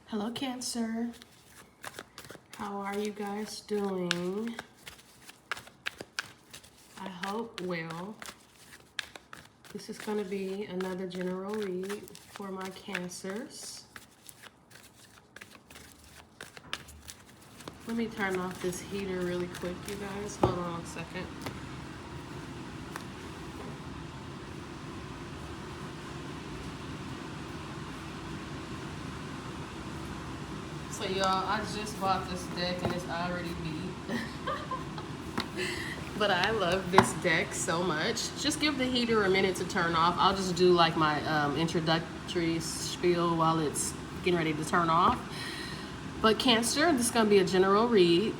Hello, Cancer. How are you guys doing? I hope well. This is going to be another general read for my Cancers. Let me turn off this heater really quick, you guys. Hold on a second. So y'all, I just bought this deck and it's already beat. But I love this deck so much. Just give the heater a minute to turn off. I'll just do like my introductory spiel while it's getting ready to turn off. But Cancer, this is going to be a general read.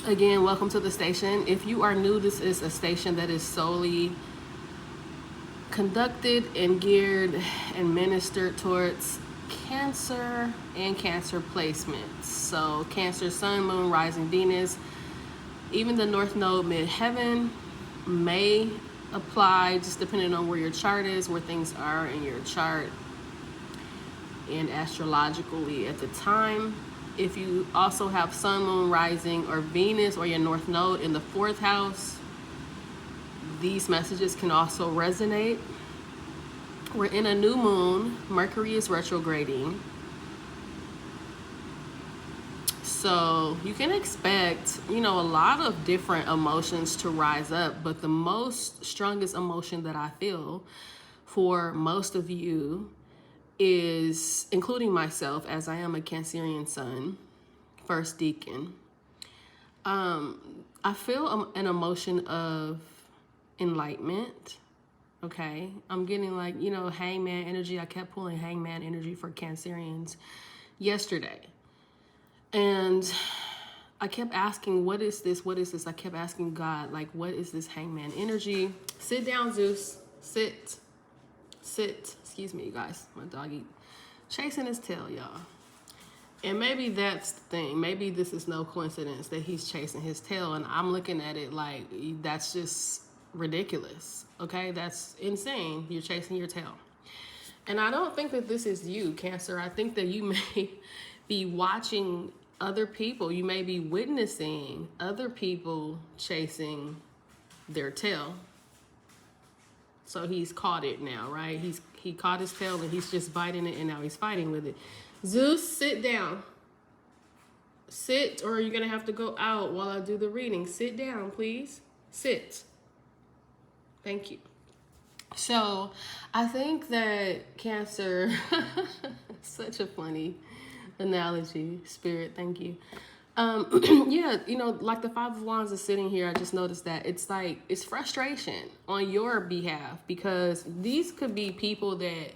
Again, welcome to the station. If you are new, this is a station that is solely conducted and geared and ministered towards Cancer and Cancer placements. So Cancer, Sun, Moon, Rising, Venus, even the North Node, Midheaven may apply just depending on where your chart is, where things are in your chart and astrologically at the time. If you also have Sun, Moon, Rising, or Venus or your North Node in the 4th house, these messages can also resonate. We're in a new moon. Mercury is retrograding. So you can expect, a lot of different emotions to rise up, but the strongest emotion that I feel for most of you is, including myself, as I am a Cancerian sun, first deacon. I feel an emotion of enlightenment. Okay, I'm getting like, hangman energy. I kept pulling hangman energy for Cancerians yesterday. And I kept asking, what is this? What is this? I kept asking God, like, what is this hangman energy? Sit down, Zeus. Sit. Excuse me, you guys. My doggy chasing his tail, y'all. And maybe that's the thing. Maybe this is no coincidence that he's chasing his tail. And I'm looking at it like, that's just ridiculous. Okay, that's insane. You're chasing your tail. And I don't think that this is you, Cancer. I think that you may be watching other people. You may be witnessing other people chasing their tail. So he's caught it now, right? He caught his tail and he's just biting it and now he's fighting with it. Zeus, sit down. Sit, or you're going to have to go out while I do the reading. Sit down, please. Sit. Thank you. So I think that Cancer, such a funny analogy, Spirit, thank you. Yeah, like the 5 of Wands is sitting here, I just noticed that it's frustration on your behalf, because these could be people that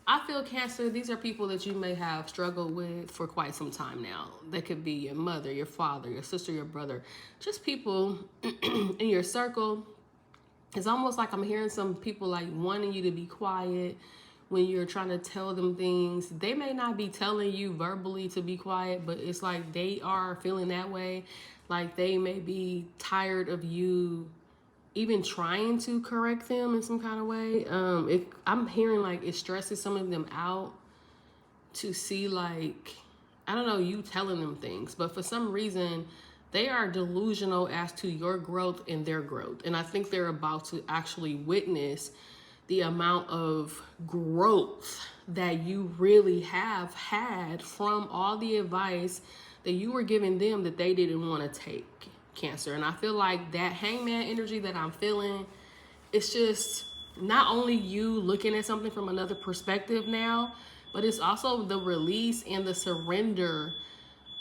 I feel, Cancer, these are people that you may have struggled with for quite some time now. That could be your mother, your father, your sister, your brother, just people in your circle. It's almost like I'm hearing some people like wanting you to be quiet when you're trying to tell them things. They may not be telling you verbally to be quiet, but it's like they are feeling that way. Like they may be tired of you even trying to correct them in some kind of way. I'm hearing like it stresses some of them out to see, like, I don't know, you telling them things, but for some reason they are delusional as to your growth and their growth. And I think they're about to actually witness the amount of growth that you really have had from all the advice that you were giving them that they didn't want to take, Cancer. And I feel like that hangman energy that I'm feeling, it's just not only you looking at something from another perspective now, but it's also the release and the surrender,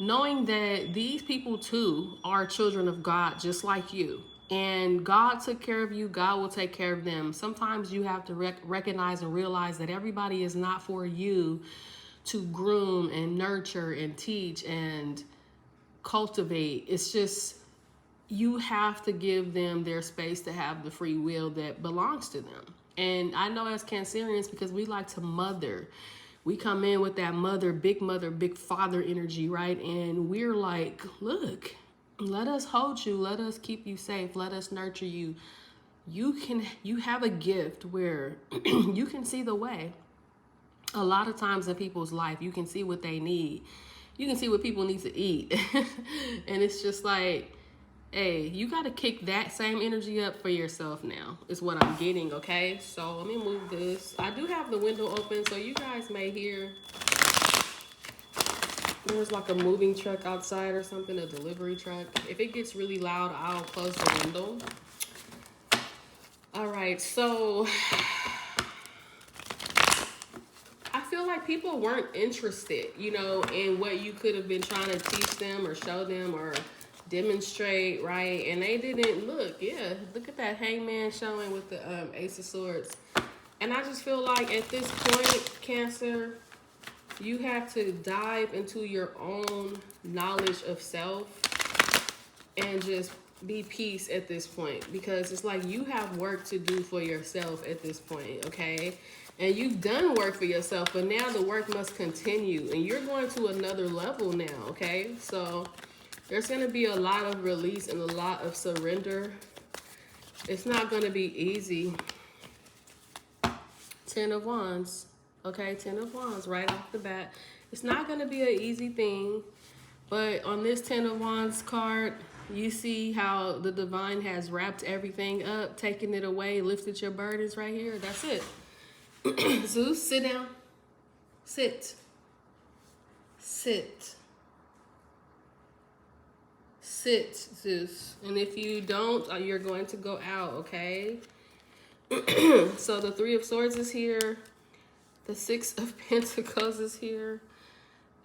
knowing that these people too are children of God just like you. And God took care of you, God will take care of them. Sometimes you have to recognize and realize that everybody is not for you to groom and nurture and teach and cultivate. It's just, you have to give them their space to have the free will that belongs to them. And I know as Cancerians, because we like to mother, we come in with that mother, big father energy, right? And we're like, look, let us hold you. Let us keep you safe. Let us nurture you. You have a gift where you can see the way. A lot of times in people's life, you can see what they need. You can see what people need to eat. And it's just like, hey, you got to kick that same energy up for yourself now, is what I'm getting, okay? So let me move this. I do have the window open, so you guys may hear there's like a moving truck outside or something, a delivery truck. If it gets really loud, I'll close the window. All right, so I feel like people weren't interested, you know, in what you could have been trying to teach them or show them or demonstrate, right? And they didn't look. Yeah, look at that hangman showing with the Ace of Swords. And I just feel like at this point, Cancer, you have to dive into your own knowledge of self and just be peace at this point, because it's like you have work to do for yourself at this point, okay? And you've done work for yourself, but now the work must continue and you're going to another level now, okay? So there's going to be a lot of release and a lot of surrender. It's not going to be easy. 10 of Wands, okay? 10 of Wands right off the bat. It's not going to be an easy thing, but on this 10 of Wands card, you see how the divine has wrapped everything up, taken it away, lifted your burdens right here. That's it. Zeus, sit down. Sit. Sit. Sit, Zeus. And if you don't, you're going to go out, okay? So the 3 of Swords is here. The 6 of Pentacles is here.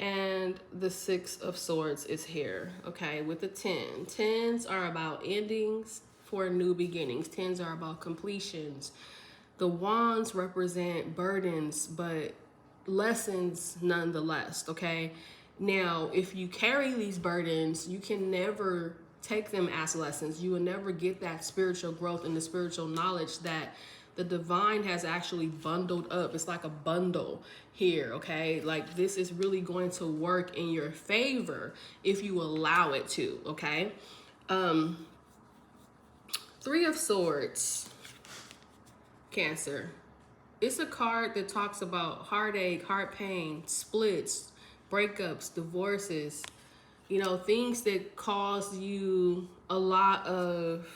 And the 6 of Swords is here, okay, with the 10. 10s are about endings for new beginnings. 10s are about completions. The Wands represent burdens, but lessons nonetheless, okay? Now, if you carry these burdens, you can never take them as lessons. You will never get that spiritual growth and the spiritual knowledge that the divine has actually bundled up. It's like a bundle here, okay? Like this is really going to work in your favor if you allow it to, okay? 3 of Swords, Cancer. It's a card that talks about heartache, heart pain, splits, breakups, divorces, you know, things that cause you a lot of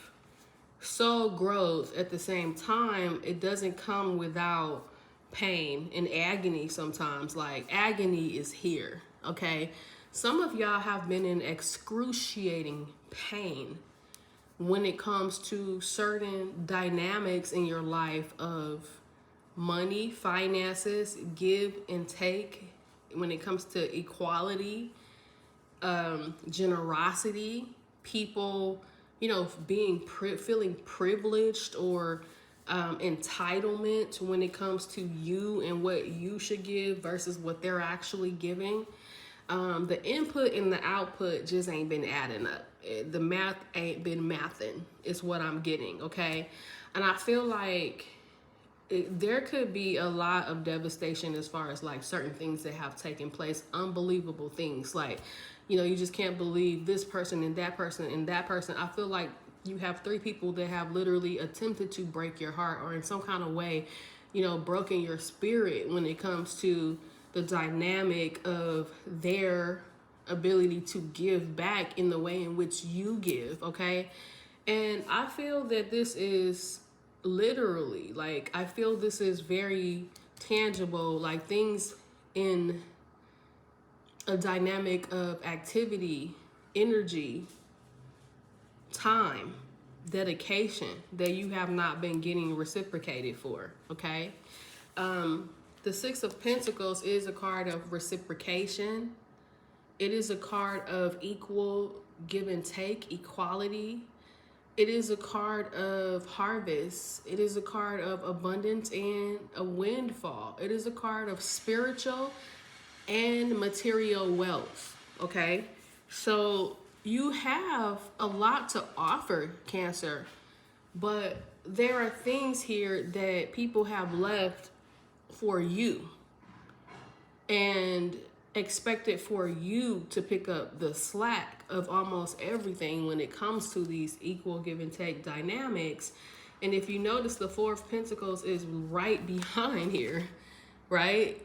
soul growth. At the same time, it doesn't come without pain and agony sometimes. Like agony is here, okay? Some of y'all have been in excruciating pain when it comes to certain dynamics in your life of money, finances, give and take, when it comes to equality, generosity, people, you know, feeling privileged or entitlement when it comes to you and what you should give versus what they're actually giving. The input and the output just ain't been adding up. The math ain't been mathing is what I'm getting, okay? And I feel like there could be a lot of devastation as far as like certain things that have taken place, unbelievable things. Like, you know, you just can't believe this person and that person and that person. I feel like you have 3 people that have literally attempted to break your heart or in some kind of way, you know, broken your spirit when it comes to the dynamic of their ability to give back in the way in which you give, okay? And I feel that this is literally, like, I feel this is very tangible, like things in a dynamic of activity, energy, time, dedication that you have not been getting reciprocated for, okay? The 6 of Pentacles is a card of reciprocation. It is a card of equal give and take, equality. It is a card of harvest. It is a card of abundance and a windfall. It is a card of spiritual and material wealth, okay? So you have a lot to offer, Cancer, but there are things here that people have left for you and expected for you to pick up the slack of almost everything when it comes to these equal give and take dynamics. And if you notice, the 4 of Pentacles is right behind here. right?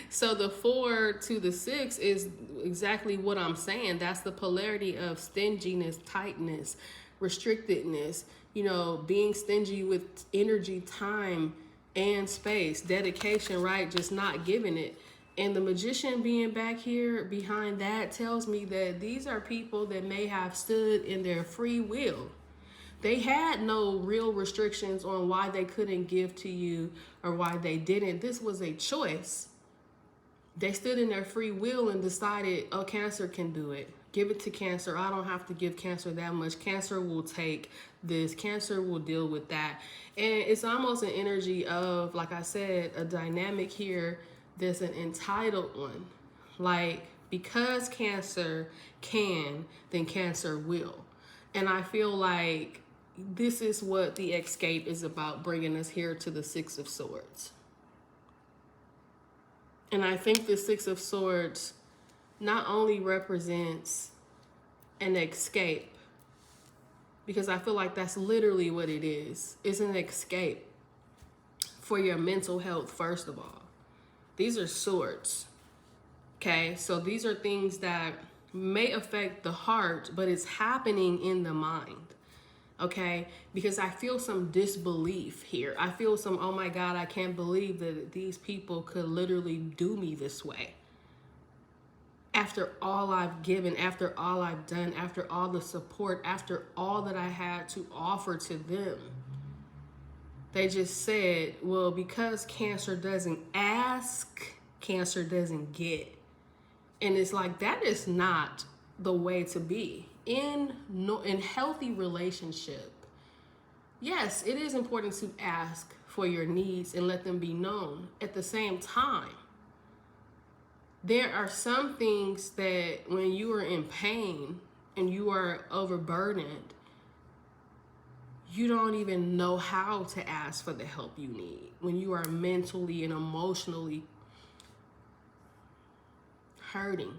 So the 4 to the 6 is exactly what I'm saying. That's the polarity of stinginess, tightness, restrictedness, you know, being stingy with energy, time, and space, dedication, right? Just not giving it. And the magician being back here behind that tells me that these are people that may have stood in their free will. They had no real restrictions on why they couldn't give to you or why they didn't. This was a choice. They stood in their free will and decided, oh, Cancer can do it. Give it to Cancer. I don't have to give Cancer that much. Cancer will take this. Cancer will deal with that. And it's almost an energy of, like I said, a dynamic here. There's an entitled one. Like, because Cancer can, then Cancer will. And I feel like this is what the escape is about, bringing us here to the 6 of Swords. And I think the 6 of Swords not only represents an escape, because I feel like that's literally what it is. It's an escape for your mental health, first of all. These are swords, okay? So these are things that may affect the heart, but it's happening in the mind. Okay, because I feel some disbelief here. I feel some, oh my God, I can't believe that these people could literally do me this way. After all I've given, after all I've done, after all the support, after all that I had to offer to them. They just said, well, because Cancer doesn't ask, Cancer doesn't get. And it's like, that is not the way to be. In healthy relationship, yes, it is important to ask for your needs and let them be known. At the same time, there are some things that when you are in pain and you are overburdened, you don't even know how to ask for the help you need. When you are mentally and emotionally hurting.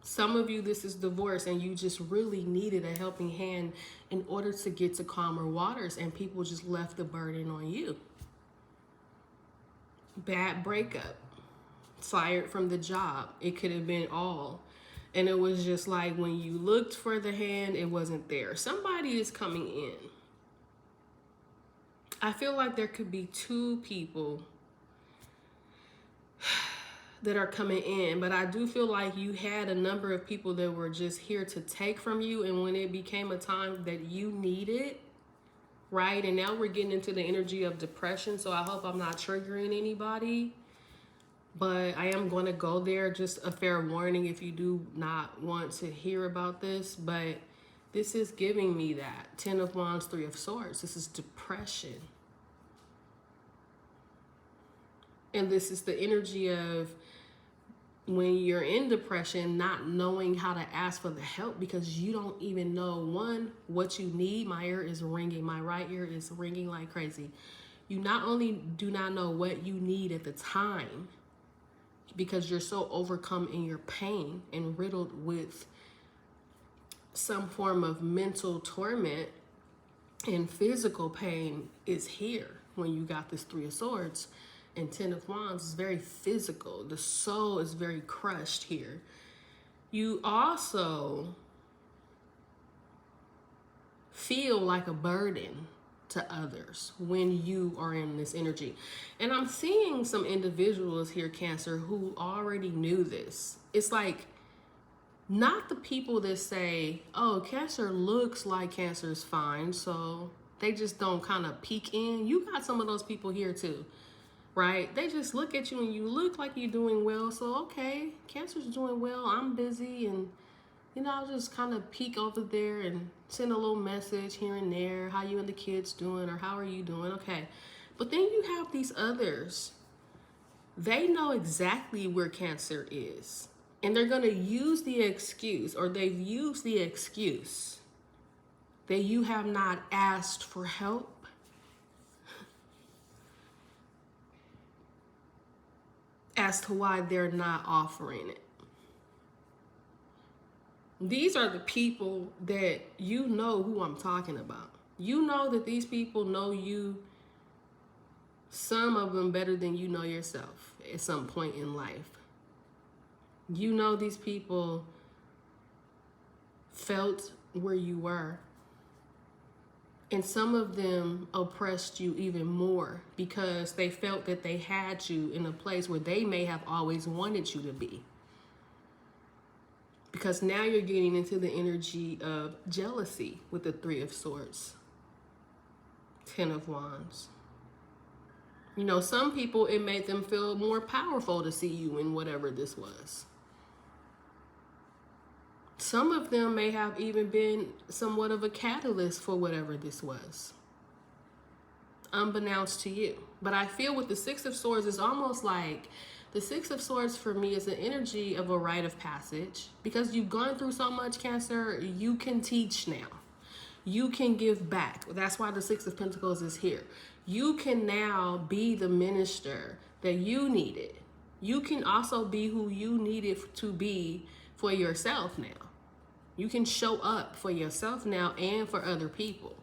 Some of you, this is divorce and you just really needed a helping hand in order to get to calmer waters, and people just left the burden on you. Bad breakup, fired from the job. It could have been all. And it was just like when you looked for the hand, it wasn't there. Somebody is coming in. I feel like there could be 2 people that are coming in, but I do feel like you had a number of people that were just here to take from you, and when it became a time that you needed, right? And now we're getting into the energy of depression, so I hope I'm not triggering anybody, but I am going to go there. Just a fair warning if you do not want to hear about this, but this is giving me that 10 of Wands, 3 of Swords. This is depression. And this is the energy of when you're in depression, not knowing how to ask for the help because you don't even know, one, what you need. My ear is ringing. My right ear is ringing like crazy. You not only do not know what you need at the time because you're so overcome in your pain and riddled with some form of mental torment, and physical pain is here when you got this 3 of Swords. And 10 of Wands is very physical. The soul is very crushed here. You also feel like a burden to others when you are in this energy. And I'm seeing some individuals here, Cancer, who already knew this. It's like not the people that say, oh, Cancer looks like Cancer is fine, so they just don't kind of peek in. You got some of those people here too. Right? They just look at you and you look like you're doing well. So, okay, Cancer's doing well. I'm busy. And, you know, I'll just kind of peek over there and send a little message here and there. How you and the kids doing? Or how are you doing? Okay. But then you have these others. They know exactly where Cancer is. And they're going to use the excuse, or they've used the excuse that you have not asked for help. As to why they're not offering it. These are the people that you know who I'm talking about. You know that these people know you Some of them better than you know yourself at some point in life. You know these people felt where you were. And some of them oppressed you even more because they felt that they had you in a place where they may have always wanted you to be. Because now you're getting into the energy of jealousy with the Three of Swords, Ten of Wands. You know, some people, it made them feel more powerful to see you in whatever this was. Some of them may have even been somewhat of a catalyst for whatever this was, unbeknownst to you. But I feel with the Six of Swords, it's almost like the Six of Swords for me is an energy of a rite of passage. Because you've gone through so much, Cancer, you can teach now. You can give back. That's why the Six of Pentacles is here. You can now be the minister that you needed. You can also be who you needed to be for yourself now. You can show up for yourself now and for other people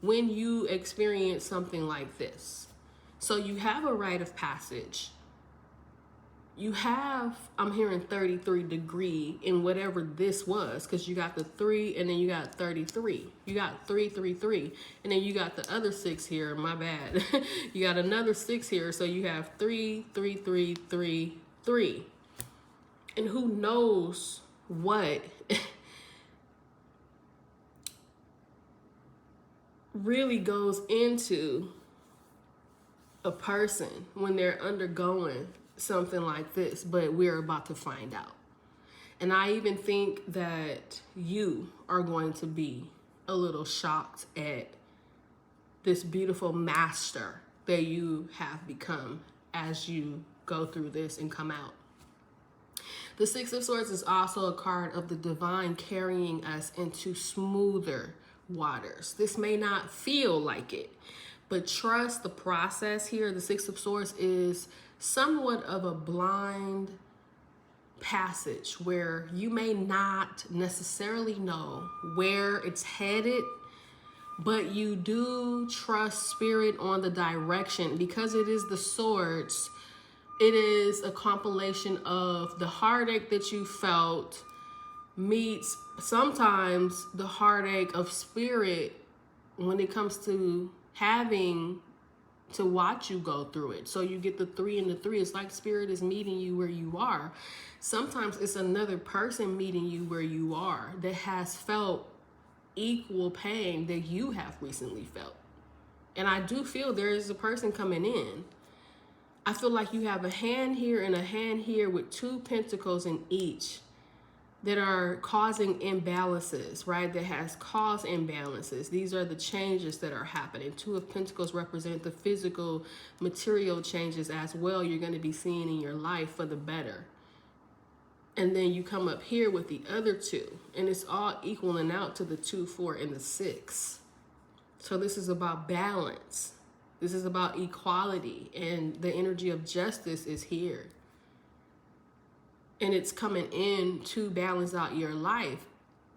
when you experience something like this. So you have a rite of passage. You have, I'm hearing 33 degree in whatever this was, because you got the 3 and then you got 33. You got 333, and then you got the other 6 here. My bad. You got another 6 here, so you have 3, 3, 3, 3, 3. And who knows what really goes into a person when they're undergoing something like this, but we're about to find out. And I even think that you are going to be a little shocked at this beautiful master that you have become as you go through this and come out. The Six of Swords is also a card of the divine carrying us into smoother waters. This may not feel like it, but trust the process here. The Six of Swords is somewhat of a blind passage where you may not necessarily know where it's headed, but you do trust spirit on the direction. Because it is the swords, it is a compilation of the heartache that you felt meets sometimes the heartache of spirit when it comes to having to watch you go through it. So you get the 3 and the 3. It's like spirit is meeting you where you are. Sometimes it's another person meeting you where you are that has felt equal pain that you have recently felt. And I do feel there is a person coming in. I feel like you have a hand here and a hand here with 2 pentacles in each that are causing imbalances, right? That has caused imbalances. These are the changes that are happening. 2 of Pentacles represent the physical, material changes as well you're going to be seeing in your life for the better. And then you come up here with the other 2, and it's all equaling out to the 2, 4, and the 6. So this is about balance. This is about equality, and the energy of justice is here. And it's coming in to balance out your life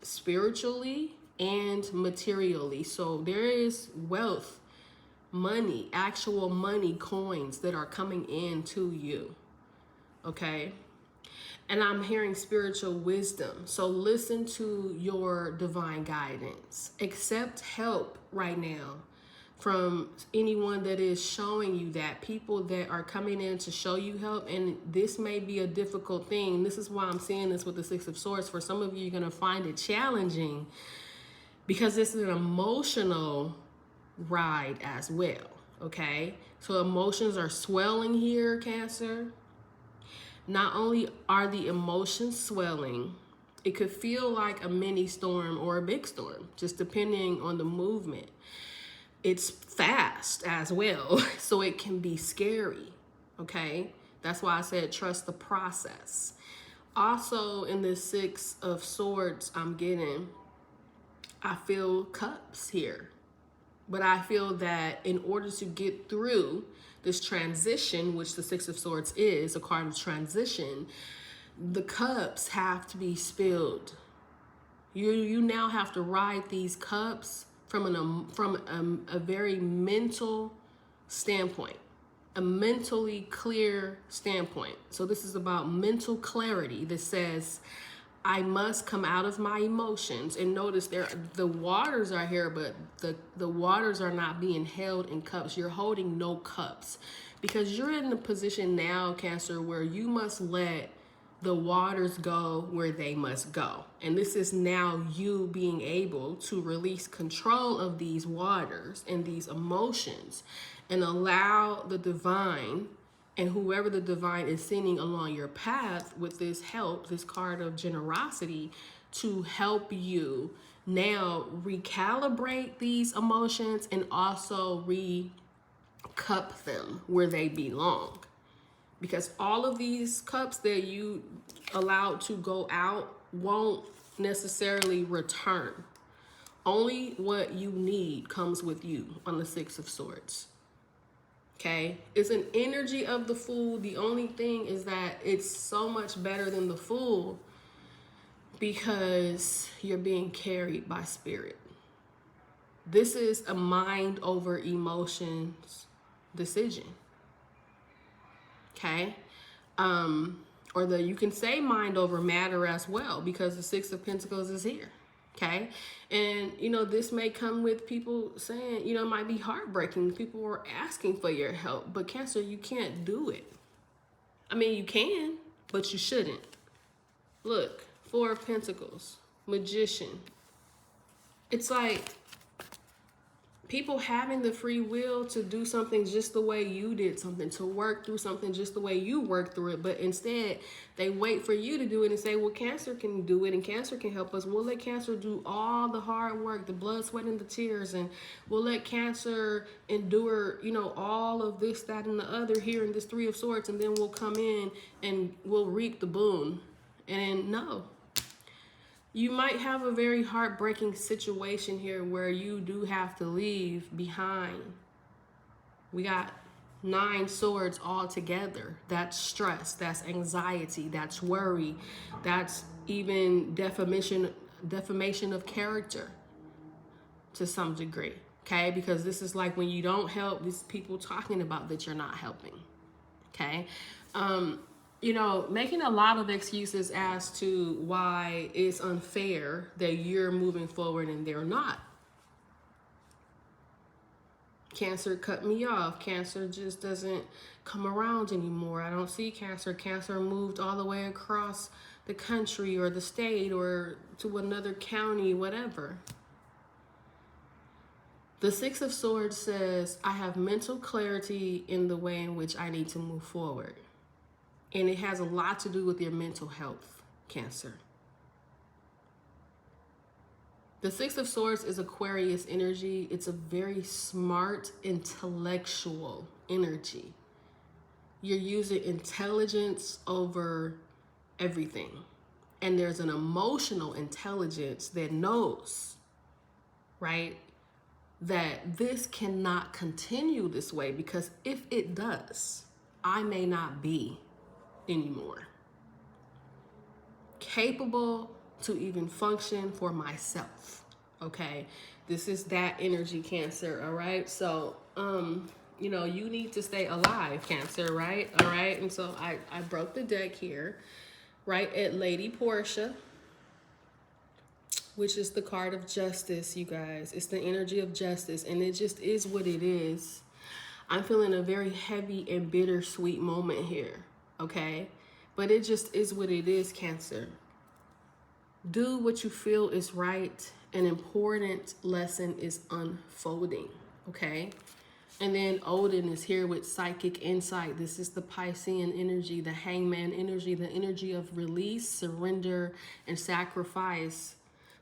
spiritually and materially. So there is wealth, money, actual money, coins that are coming in to you. Okay? And I'm hearing spiritual wisdom. So listen to your divine guidance. Accept help right now from anyone that is showing you that, people that are coming in to show you help. And this may be a difficult thing. This is why I'm saying this with the Six of Swords. For some of you, you're going to find it challenging because this is an emotional ride as well. Okay, so emotions are swelling here, Cancer. Not only are the emotions swelling, it could feel like a mini storm or a big storm, just depending on the movement. It's fast as well, so it can be scary, okay? That's why I said trust the process. Also, in the Six of Swords I'm getting, I feel cups here. But I feel that in order to get through this transition, which the Six of Swords is, a card of transition, the cups have to be spilled. You now have to ride these cups from a very mental standpoint. a mentally clear standpoint. So this is about mental clarity that says, I must come out of my emotions. And notice the waters are here, but the waters are not being held in cups. You're holding no cups because you're in the position now, Cancer, where you must let the waters go where they must go. And this is now you being able to release control of these waters and these emotions and allow the divine and whoever the divine is sending along your path with this help, this card of generosity, to help you now recalibrate these emotions and also re-cup them where they belong. Because all of these cups that you allowed to go out won't necessarily return. Only what you need comes with you on the Six of Swords. Okay, it's an energy of the Fool. The only thing is that it's so much better than the Fool because you're being carried by spirit. This is a mind over emotions decision. Okay, or you can say mind over matter as well because the Six of Pentacles is here. Okay. And, this may come with people saying, it might be heartbreaking. People were asking for your help, but Cancer, you can't do it. I mean, you can, but you shouldn't. Look, Four of Pentacles, Magician. It's like people having the free will to do something just the way you did something, to work through something just the way you worked through it. But instead, they wait for you to do it and say, well, Cancer can do it and Cancer can help us. We'll let Cancer do all the hard work, the blood, sweat, and the tears. And we'll let Cancer endure, all of this, that, and the other here in this Three of Swords. And then we'll come in and we'll reap the boon. And no. You might have a very heartbreaking situation here where you do have to leave behind. We got 9 swords all together. That's stress, that's anxiety, that's worry, that's even defamation of character to some degree. Okay, because this is like when you don't help, these people talking about that you're not helping. Okay. Making a lot of excuses as to why it's unfair that you're moving forward and they're not. Cancer cut me off. Cancer just doesn't come around anymore. I don't see Cancer. Cancer moved all the way across the country or the state or to another county, whatever. The Six of Swords says, I have mental clarity in the way in which I need to move forward. And it has a lot to do with your mental health, Cancer. The Six of Swords is Aquarius energy. It's a very smart, intellectual energy. You're using intelligence over everything. And there's an emotional intelligence that knows, right, that this cannot continue this way, because if it does, I may not be anymore capable to even function for myself. Okay, this is that energy, Cancer. All right, so you need to stay alive, Cancer, right? All right, and so I broke the deck here right at Lady Portia, which is the card of justice, you guys. It's the energy of justice, and it just is what it is. I'm feeling a very heavy and bittersweet moment here. Okay, but it just is what it is, Cancer. Do what you feel is right. An important lesson is unfolding. Okay, and then Odin is here with psychic insight. This is the Piscean energy, the Hangman energy, the energy of release, surrender, and sacrifice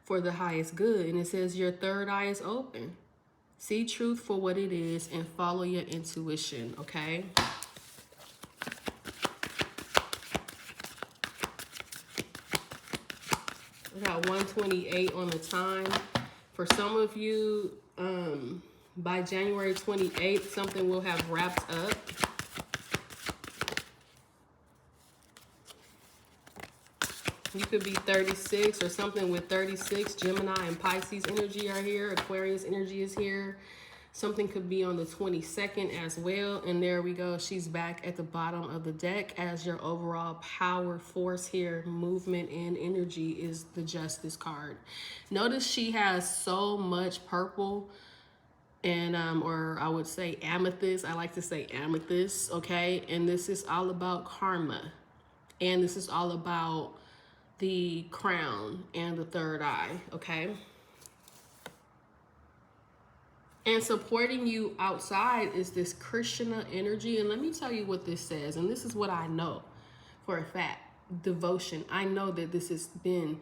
for the highest good. And it says your third eye is open. See truth for what it is and follow your intuition. Okay. We got 128 on the time. For some of you, by January 28th, something will have wrapped up. You could be 36 or something with 36. Gemini and Pisces energy are here. Aquarius energy is here. Something could be on the 22nd as well. And there we go. She's back at the bottom of the deck as your overall power force here. Movement and energy is the Justice card. Notice she has so much purple and or I would say amethyst. I like to say amethyst, okay? And this is all about karma. And this is all about the crown and the third eye, okay? And supporting you outside is this Krishna energy. And let me tell you what this says. And this is what I know for a fact. Devotion. I know that this has been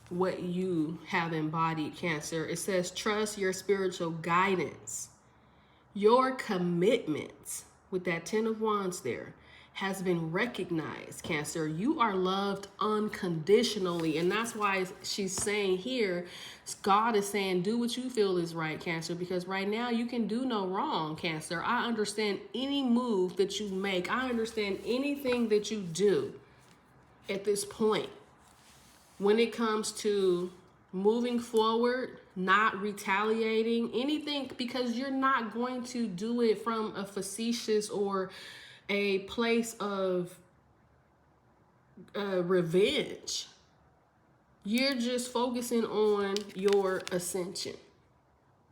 what you have embodied, Cancer. It says, trust your spiritual guidance. Your commitment with that 10 of Wands there has been recognized, Cancer. You are loved unconditionally. And that's why she's saying here, God is saying, do what you feel is right, Cancer, because right now you can do no wrong, Cancer. I understand any move that you make. I understand anything that you do at this point. When it comes to moving forward, not retaliating, anything, because you're not going to do it from a facetious or a place of revenge. You're just focusing on your ascension.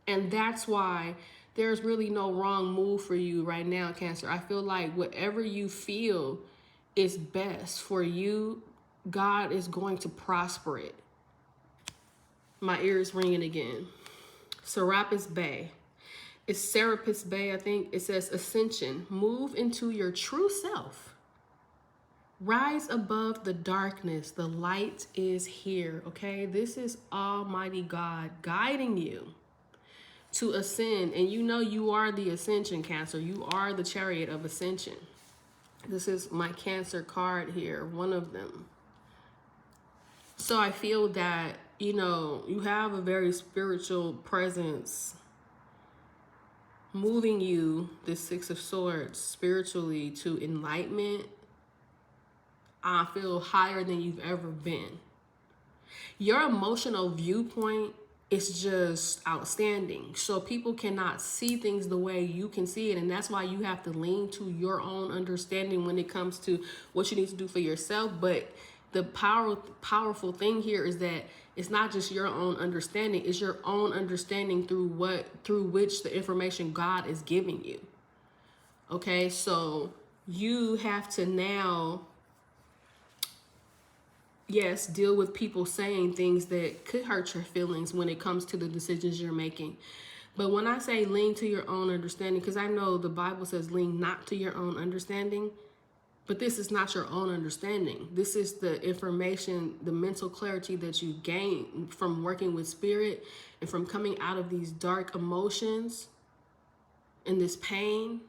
And that's why there's really no wrong move for you right now, Cancer. I feel like whatever you feel is best for you, God is going to prosper it. My ear is ringing again. Serapis Bay. It's Serapis Bay, I think. It says Ascension. Move into your true self. Rise above the darkness. The light is here, okay? This is Almighty God guiding you to ascend. And you know you are the Ascension, Cancer. You are the Chariot of Ascension. This is my Cancer card here, one of them. So I feel that, you know, you have a very spiritual presence moving you, the Six of Swords, spiritually to enlightenment. I feel higher than you've ever been. Your emotional viewpoint is just outstanding. So people cannot see things the way you can see it. And that's why you have to lean to your own understanding when it comes to what you need to do for yourself. But the powerful thing here is that it's not just your own understanding, it's your own understanding through which the information God is giving you. Okay, so you have to now, yes, deal with people saying things that could hurt your feelings when it comes to the decisions you're making. But when I say lean to your own understanding, because I know the Bible says lean not to your own understanding, but this is not your own understanding. This is the information, the mental clarity that you gain from working with spirit and from coming out of these dark emotions and this pain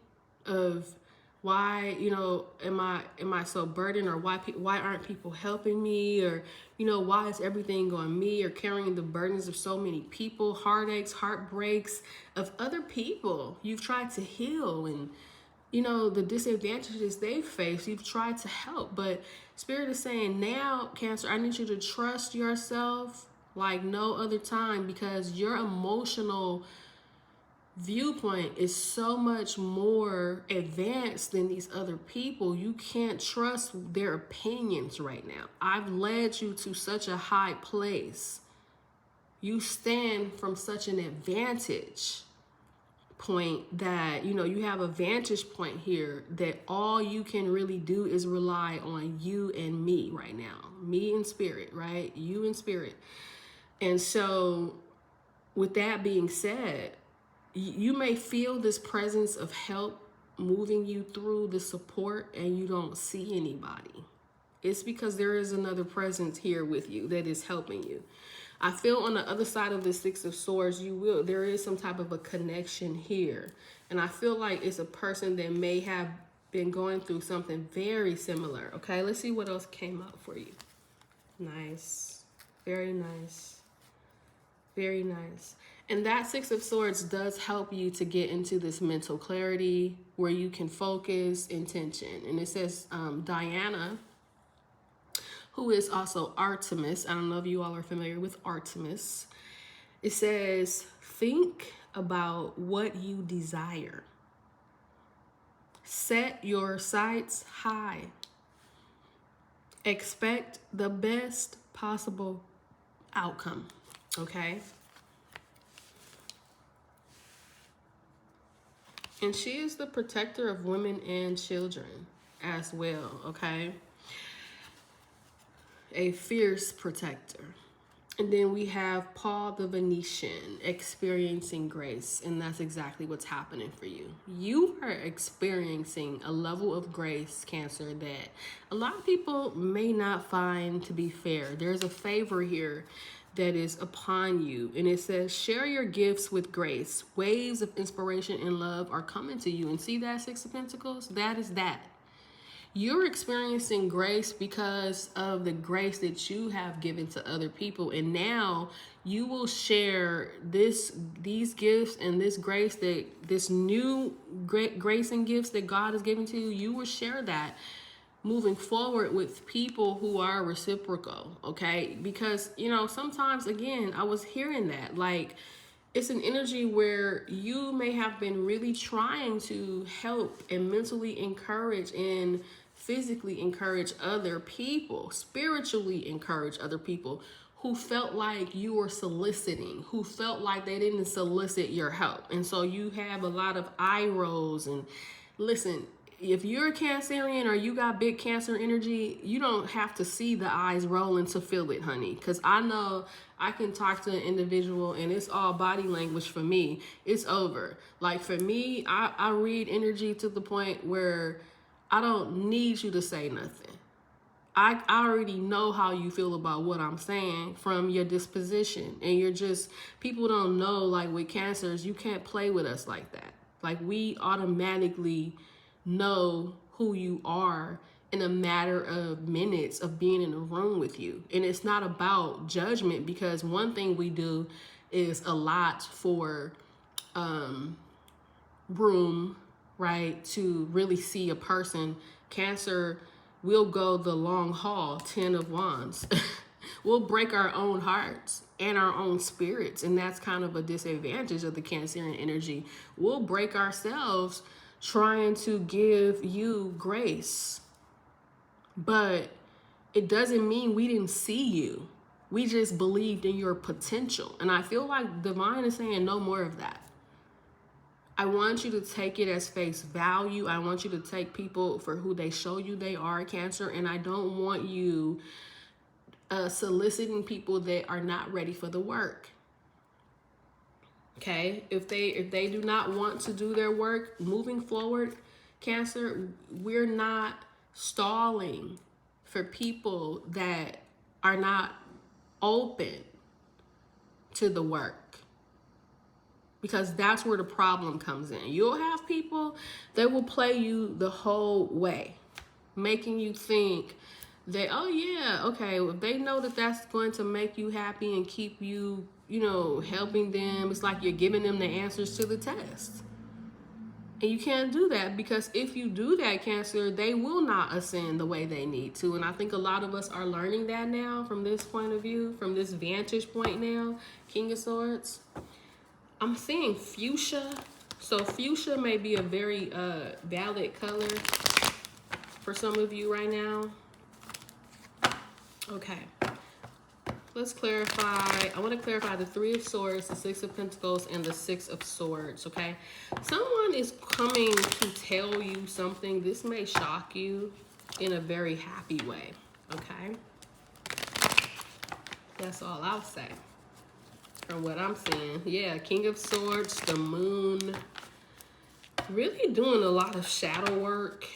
of why, you know, am I so burdened, or why aren't people helping me, or, you know, why is everything on me, or carrying the burdens of so many people, heartaches, heartbreaks of other people you've tried to heal, and you know, the disadvantages they face, you've tried to help. But Spirit is saying now, Cancer, I need you to trust yourself like no other time, because your emotional viewpoint is so much more advanced than these other people. You can't trust their opinions right now. I've led you to such a high place. You stand from such an advantage point that, you know, you have a vantage point here that all you can really do is rely on you and me right now. Me and spirit, right? You and spirit. And so with that being said, you may feel this presence of help moving you through the support and you don't see anybody. It's because there is another presence here with you that is helping you. I feel on the other side of the Six of Swords, there is some type of a connection here. And I feel like it's a person that may have been going through something very similar. Okay, let's see what else came up for you. Nice. Very nice. Very nice. And that Six of Swords does help you to get into this mental clarity where you can focus intention. And it says Diana, who is also Artemis. I don't know if you all are familiar with Artemis. It says, think about what you desire. Set your sights high. Expect the best possible outcome, okay? And she is the protector of women and children as well, okay? A fierce protector. And then we have Paul the Venetian, experiencing grace. And that's exactly what's happening for you. You are experiencing a level of grace, Cancer, that a lot of people may not find to be fair. There's a favor here that is upon you. And it says, share your gifts with grace. Waves of inspiration and love are coming to you. And see that Six of Pentacles? That is that. You're experiencing grace because of the grace that you have given to other people. And now you will share these gifts and this grace, that this new great grace and gifts that God has given to you. You will share that moving forward with people who are reciprocal, okay? Because, you know, sometimes, again, I was hearing that, like, it's an energy where you may have been really trying to help and mentally encourage and physically encourage other people, spiritually encourage other people who felt like you were soliciting, who felt like they didn't solicit your help. And so you have a lot of eye rolls. And listen, if you're a Cancerian or you got big Cancer energy, you don't have to see the eyes rolling to feel it, honey. Because I know I can talk to an individual and it's all body language for me. It's over. Like for me, I read energy to the point where I don't need you to say nothing. I already know how you feel about what I'm saying from your disposition. And you're just, people don't know, like with Cancers, you can't play with us like that. Like we automatically know who you are in a matter of minutes of being in a room with you. And it's not about judgment, because one thing we do is a lot for room, right, to really see a person. Cancer will go the long haul, 10 of Wands. We'll break our own hearts and our own spirits. And that's kind of a disadvantage of the Cancerian energy. We'll break ourselves trying to give you grace. But it doesn't mean we didn't see you. We just believed in your potential. And I feel like Divine is saying no more of that. I want you to take it as face value. I want you to take people for who they show you they are, Cancer. And I don't want you soliciting people that are not ready for the work. Okay? If they do not want to do their work moving forward, Cancer, we're not stalling for people that are not open to the work. Because that's where the problem comes in. You'll have people that will play you the whole way, making you think that, oh yeah, okay, if they know that that's going to make you happy and keep you, you know, helping them, it's like you're giving them the answers to the test. And you can't do that, because if you do that, Cancer, they will not ascend the way they need to. And I think a lot of us are learning that now from this point of view, from this vantage point now, King of Swords. I'm seeing fuchsia. So fuchsia may be a very valid color for some of you right now. Okay. Let's clarify. I want to clarify the Three of Swords, the Six of Pentacles, and the Six of Swords, okay? Someone is coming to tell you something. This may shock you in a very happy way, okay? That's all I'll say. From what I'm seeing. Yeah, King of Swords, the Moon. Really doing a lot of shadow work.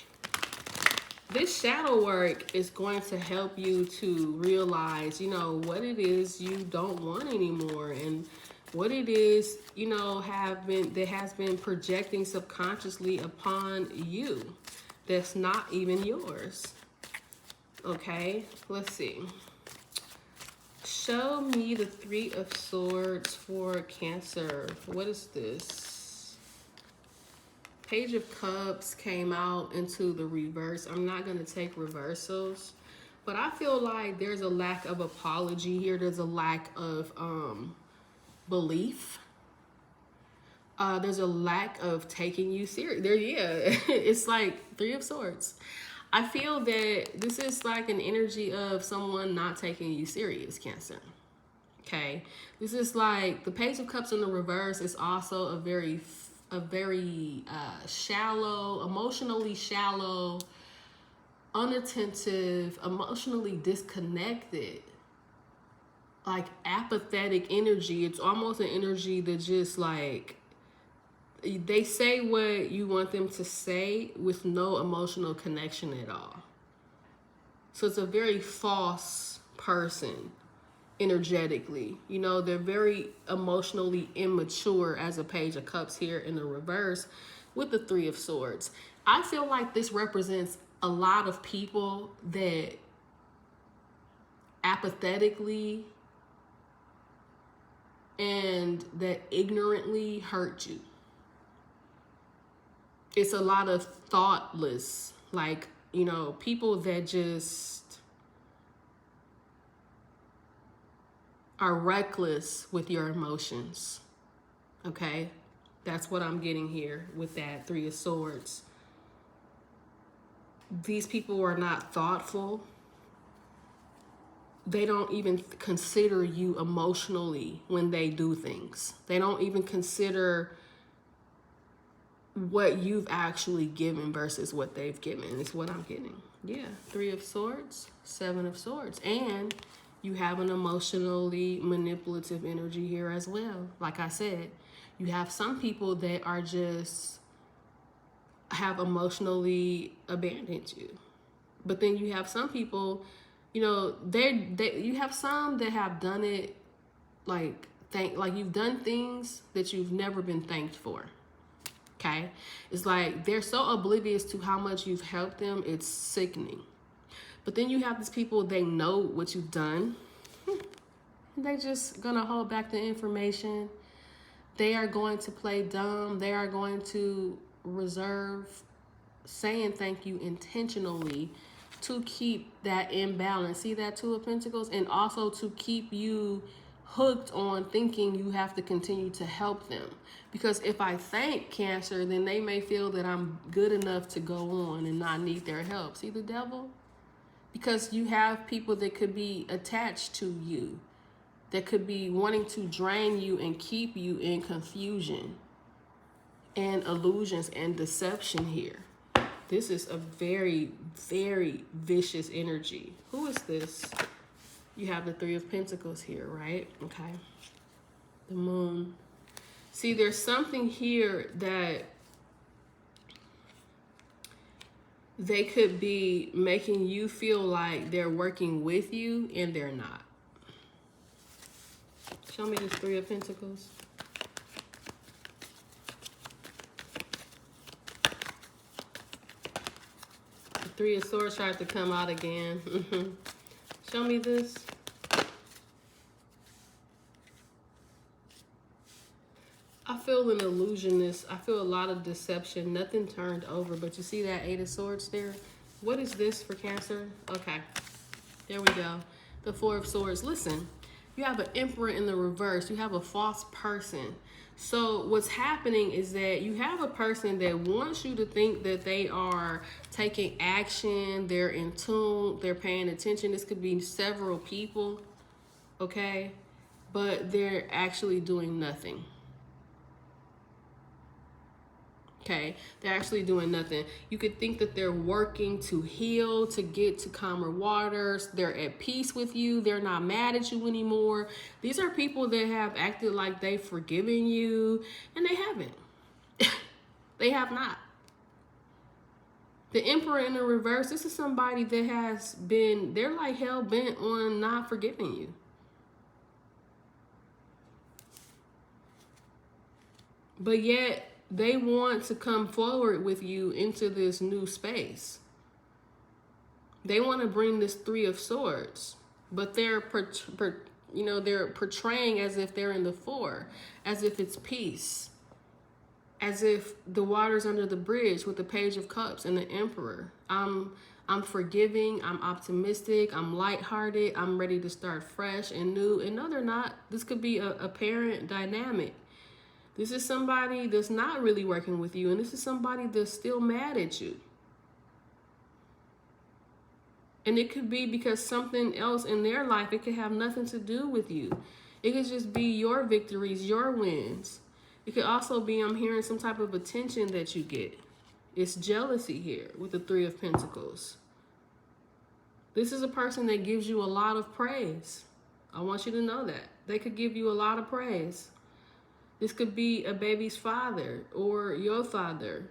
This shadow work is going to help you to realize, you know, what it is you don't want anymore. And what it is, you know, that has been projecting subconsciously upon you. That's not even yours. Okay, let's see. Show me the Three of Swords for Cancer. What is this? Page of Cups came out into the reverse. I'm not going to take reversals, but I feel like there's a lack of apology here. There's a lack of belief. There's a lack of taking you serious. There, yeah, it's like Three of Swords. I feel that this is like an energy of someone not taking you serious, Cancer. Okay, this is like the Page of Cups in the reverse is also a very shallow, emotionally shallow, unattentive, emotionally disconnected, like apathetic energy. It's almost an energy that just like they say what you want them to say with no emotional connection at all. So it's a very false person energetically. You know, they're very emotionally immature as a Page of Cups here in the reverse with the Three of Swords. I feel like this represents a lot of people that apathetically and that ignorantly hurt you. It's a lot of thoughtless, like, you know, people that just are reckless with your emotions. Okay? That's what I'm getting here with that Three of Swords. These people are not thoughtful. They don't even consider you emotionally when they do things. They don't even consider what you've actually given versus what they've given is what I'm getting. Yeah, Three of Swords, Seven of Swords. And you have an emotionally manipulative energy here as well. Like I said, you have some people that are just have emotionally abandoned you. But then you have some people, you know, you have some that have done it like you've done things that you've never been thanked for. Okay, it's like they're so oblivious to how much you've helped them, it's sickening. But then you have these people, they know what you've done. They just gonna hold back the information. They are going to play dumb. They are going to reserve saying thank you intentionally to keep that imbalance. See that Two of Pentacles? And also to keep you hooked on thinking you have to continue to help them. Because if I thank Cancer, then they may feel that I'm good enough to go on and not need their help. See the Devil? Because you have people that could be attached to you, that could be wanting to drain you and keep you in confusion and illusions and deception here. This is a very, very vicious energy. Who is this? You have the Three of Pentacles here, right? Okay. The Moon. See, there's something here that they could be making you feel like they're working with you and they're not. Show me this Three of Pentacles. The Three of Swords tried to come out again. Show me this. I feel an illusionist. I feel a lot of deception. Nothing turned over. But you see that Eight of Swords there? What is this for Cancer? Okay. There we go. The Four of Swords. Listen, you have an Emperor in the reverse. You have a false person. So what's happening is that you have a person that wants you to think that they are taking action. They're in tune. They're paying attention. This could be several people. Okay. But they're actually doing nothing. Okay, they're actually doing nothing. You could think that they're working to heal, to get to calmer waters. They're at peace with you. They're not mad at you anymore. These are people that have acted like they've forgiven you, and they haven't. They have not. The Emperor in the reverse, this is somebody that has been, they're like hell-bent on not forgiving you. But yet, they want to come forward with you into this new space. They want to bring this Three of Swords, but they're portraying as if they're in the Four, as if it's peace, as if the water's under the bridge with the Page of Cups and the Emperor. I'm forgiving, I'm optimistic, I'm lighthearted, I'm ready to start fresh and new. And no, they're not. This could be a parent dynamic. This is somebody that's not really working with you, and this is somebody that's still mad at you. And it could be because something else in their life, it could have nothing to do with you. It could just be your victories, your wins. It could also be, I'm hearing some type of attention that you get. It's jealousy here with the Three of Pentacles. This is a person that gives you a lot of praise. I want you to know that. They could give you a lot of praise. This could be a baby's father or your father.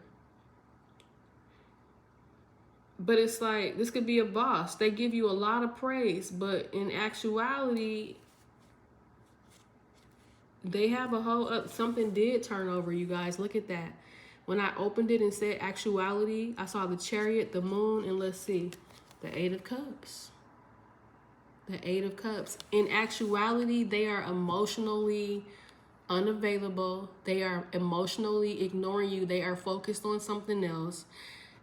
But it's like, this could be a boss. They give you a lot of praise, but in actuality, they have a whole, something did turn over, you guys. Look at that. When I opened it and said actuality, I saw the Chariot, the Moon, and let's see, the Eight of Cups. The Eight of Cups. In actuality, they are emotionally unavailable. They are emotionally ignoring you. They are focused on something else.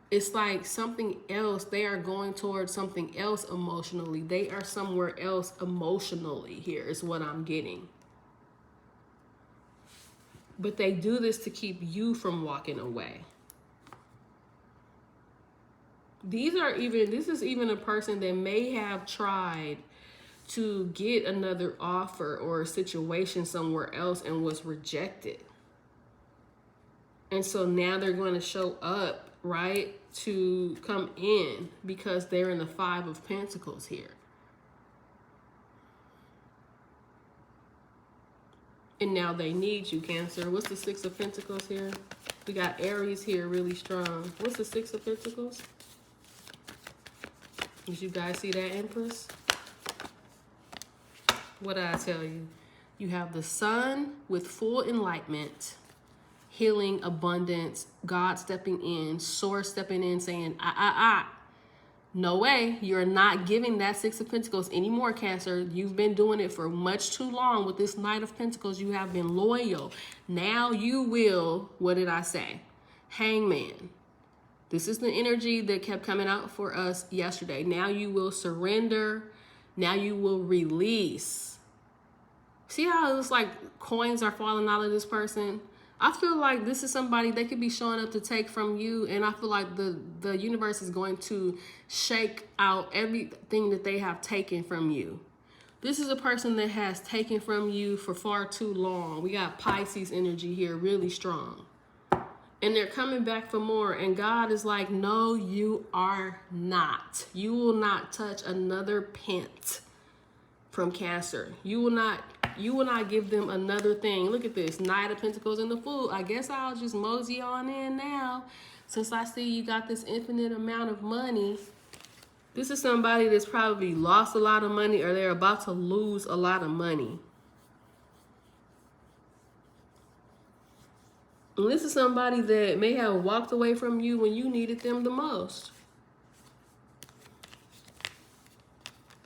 It's like something else. They are going towards something else emotionally. They are somewhere else emotionally here is what I'm getting. But they do this to keep you from walking away. This is even a person that may have tried to get another offer or a situation somewhere else and was rejected. And so now they're going to show up, right, to come in because they're in the Five of Pentacles here. And now they need you, Cancer. What's the Six of Pentacles here? We got Aries here really strong. What's the Six of Pentacles? Did you guys see that, Empress? What did I tell you? You have the Sun with full enlightenment, healing, abundance, God stepping in, Source stepping in, saying, no way, you're not giving that Six of Pentacles anymore, Cancer. You've been doing it for much too long with this Knight of Pentacles. You have been loyal. Now you will, what did I say? Hangman. This is the energy that kept coming out for us yesterday. Now you will surrender. Now you will release. See how it's like coins are falling out of this person? I feel like this is somebody, they could be showing up to take from you, and I feel like the universe is going to shake out everything that they have taken from you. This is a person that has taken from you for far too long. We got Pisces energy here, really strong. And they're coming back for more, and God is like, no, you are not. You will not touch another pence from Cancer. You will not give them another thing. Look at this, Knight of Pentacles and the Fool. I guess I'll just mosey on in now. Since I see you got this infinite amount of money. This is somebody that's probably lost a lot of money, or they're about to lose a lot of money. And this is somebody that may have walked away from you when you needed them the most.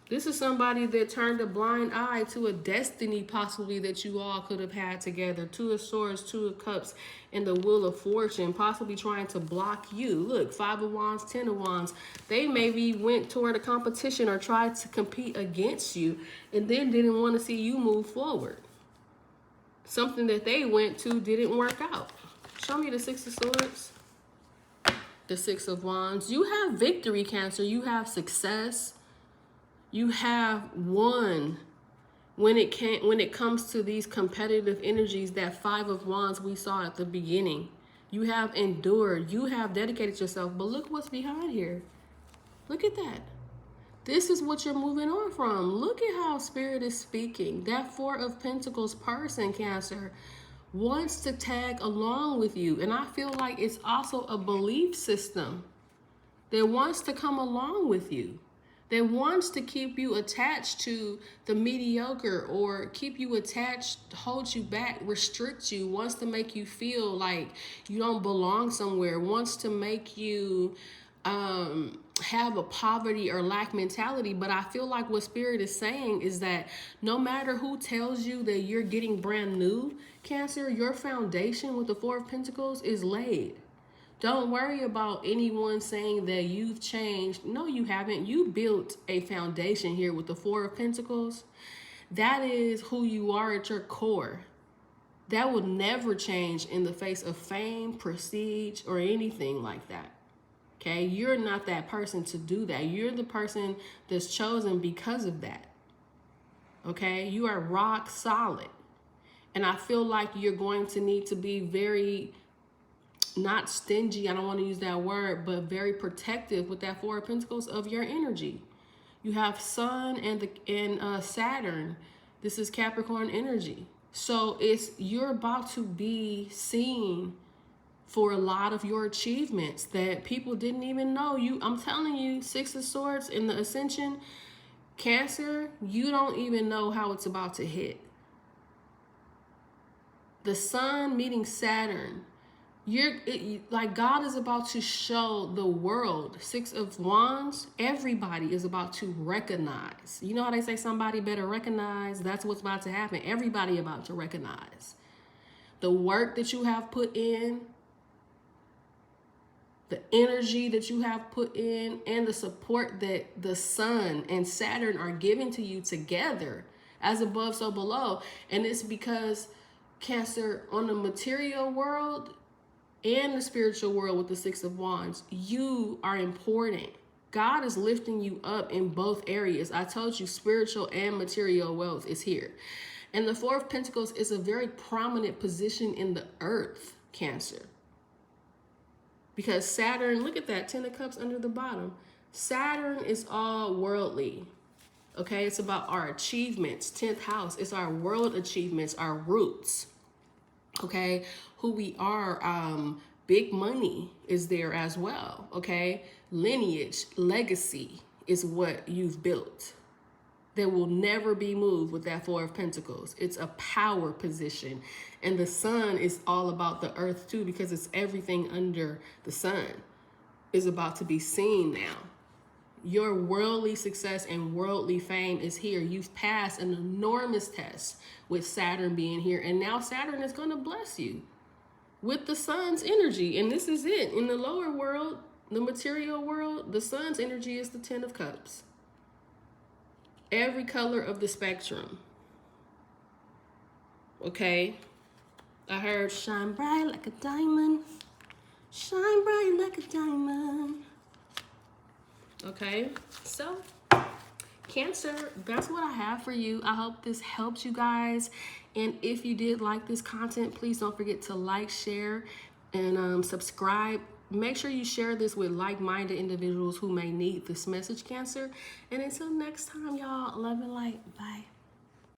This is somebody that turned a blind eye to a destiny possibly that you all could have had together. Two of Swords, Two of Cups, and the Wheel of Fortune, possibly trying to block you. Look, Five of Wands, Ten of Wands. They maybe went toward a competition or tried to compete against you and then didn't want to see you move forward. Something that they went to didn't work out. Show me the Six of Swords. The Six of Wands. You have victory, Cancer. You have success. You have won when it comes to these competitive energies. That Five of Wands we saw at the beginning. You have endured. You have dedicated yourself. But look what's behind here. Look at that. This is what you're moving on from. Look at how Spirit is speaking. That Four of Pentacles person, Cancer, wants to tag along with you. And I feel like it's also a belief system that wants to come along with you. That wants to keep you attached to the mediocre, or keep you attached, hold you back, restrict you, wants to make you feel like you don't belong somewhere, wants to make you have a poverty or lack mentality. But I feel like what Spirit is saying is that no matter who tells you that you're getting brand new, Cancer, your foundation with the Four of Pentacles is laid. Don't worry about anyone saying that you've changed. No, you haven't. You built a foundation here with the Four of Pentacles. That is who you are at your core. That will never change in the face of fame, prestige, or anything like that. Okay, you're not that person to do that. You're the person that's chosen because of that. Okay, you are rock solid. And I feel like you're going to need to be very, not stingy, I don't want to use that word, but very protective with that Four of Pentacles of your energy. You have Sun and Saturn. This is Capricorn energy. So you're about to be seen for a lot of your achievements that people didn't even know. I'm telling you, Six of Swords in the Ascension, Cancer, you don't even know how it's about to hit. The Sun meeting Saturn, like God is about to show the world. Six of Wands, everybody is about to recognize. You know how they say somebody better recognize? That's what's about to happen. Everybody about to recognize the work that you have put in, the energy that you have put in, and the support that the Sun and Saturn are giving to you together, as above, so below. And it's because Cancer, on the material world and the spiritual world with the Six of Wands, you are important. God is lifting you up in both areas. I told you spiritual and material wealth is here. And the Four of Pentacles is a very prominent position in the earth, Cancer. Because Saturn, look at that, 10 of Cups under the bottom. Saturn is all worldly. Okay, it's about our achievements. 10th house, it's our world achievements, our roots. Okay, who we are. Big money is there as well. Okay, lineage, legacy is what you've built that will never be moved with that Four of Pentacles. It's a power position. And the Sun is all about the earth too, because it's everything under the sun is about to be seen now. Your worldly success and worldly fame is here. You've passed an enormous test with Saturn being here. And now Saturn is going to bless you with the Sun's energy. And this is it. In the lower world, the material world, the Sun's energy is the 10 of Cups. Every color of the spectrum. Okay. I heard shine bright like a diamond. Shine bright like a diamond. Okay, so Cancer, that's what I have for you. I hope this helps you guys. And if you did like this content, please don't forget to like, share, and subscribe. Make sure you share this with like-minded individuals who may need this message, Cancer. And until next time, y'all, love and light. Bye.